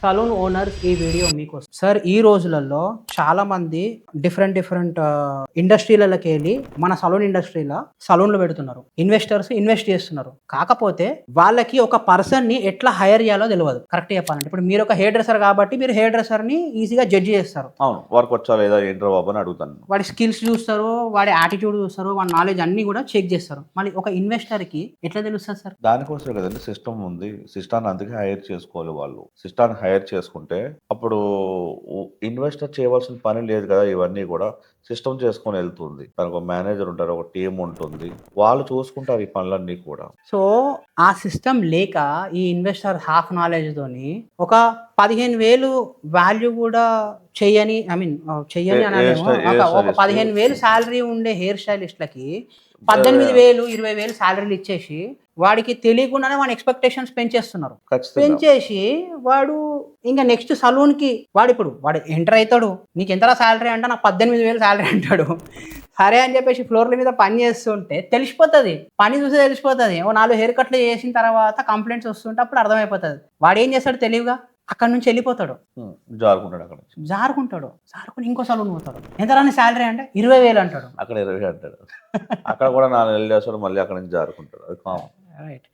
Saloon owners ఈ video మీకోసం. Sir ఈ రోజులలో చాలా మంది డిఫరెంట్ ఇండస్ట్రీలకి వెళ్ళి మన సలూన్ ఇండస్ట్రీలో సలూన్లు పెడుతున్నారు. ఇన్వెస్టర్స్ ఇన్వెస్ట్ చేస్తున్నారు. కాకపోతే వాళ్ళకి ఒక పర్సన్ ని ఎట్లా హైర్ చేయాలో తెలియదు. కరెక్ట్ చెప్పాలంటే ఇప్పుడు మీరు ఒక హెయిర్ డ్రెస్సర్ కాబట్టి మీరు హెయిర్ డ్రెస్సర్ ని ఈజీగా జడ్జి చేస్తారు. అవును, వర్క్ వచ్చా లేదా ఏంట్రా బాబు అని అడుగుతాను. వాడి స్కిల్స్ చూస్తారు, వాడి యాటిట్యూడ్ చూస్తారు, వాడి నాలెడ్జ్ అన్ని కూడా చెక్ చేస్తారు. మళ్ళీ ఒక ఇన్వెస్టర్ కి ఎట్లా తెలుస్తుంది సార్? దానికోసమే కదండి సిస్టమ్ ఉంది. సిస్టాన్ని అందుకే హైర్ చేసుకోవాలి వాళ్ళు. సిస్టాన్ని హైర్ చేసుకుంటే అప్పుడు ఇన్వెస్టర్ చేయవలసిన పని లేదు కదా. ఇవన్నీ కూడా సిస్టమ్ చేసుకొని వెళ్తుంది. తనకు ఒక మేనేజర్ ఉంటారు, ఒక టీం ఉంటుంది, వాళ్ళు చూసుకుంటారు ఈ పనులన్నీ కూడా. సో ఆ సిస్టమ్ లేక ఈ ఇన్వెస్టర్ హాఫ్ నాలెడ్జ్ తోని ఒక 15,000 వాల్యూ కూడా చెయ్యని చెయ్యని హెయిర్ అనలేము. స్టైల్ ఒక హెయిర్ ఒక స్టైలిస్ట్ 15,000 శాలరీ ఉండే హెయిర్ స్టైలిస్ట్లకి 18,000 20,000 శాలరీలు ఇచ్చేసి వాడికి తెలియకుండానే వాడి ఎక్స్పెక్టేషన్స్ పెంచేస్తున్నారు. ఖచ్చితంగా పెంచేసి వాడు ఇంకా నెక్స్ట్ సలూన్కి వాడు ఎంటర్ అవుతాడు. నీకు ఎంతలా శాలరీ అంటే నాకు 18,000 శాలరీ అంటాడు. సరే అని చెప్పేసి ఫ్లోర్ల మీద పని చేస్తుంటే తెలిసిపోతుంది. పని చూసి తెలిసిపోతుంది. ఓ 4 హెయిర్ కట్లు చేసిన తర్వాత కంప్లైంట్స్ వస్తుంటే అప్పుడు అర్థమైపోతుంది. వాడు ఏం చేస్తాడు తెలివిగా అక్కడ నుంచి వెళ్ళిపోతాడు. జారుకుంటాడు. అక్కడ నుంచి జారుకుని ఇంకో సలూన్ పోతాడు. ఎంతరాని శాలరీ అంటే 20,000 అంటాడు. అక్కడ 20 అంటాడు. అక్కడ కూడా 4 నెలలు చేస్తాడు, మళ్ళీ అక్కడ నుంచి జారుకుంటాడు. అది కామన్. రైట్.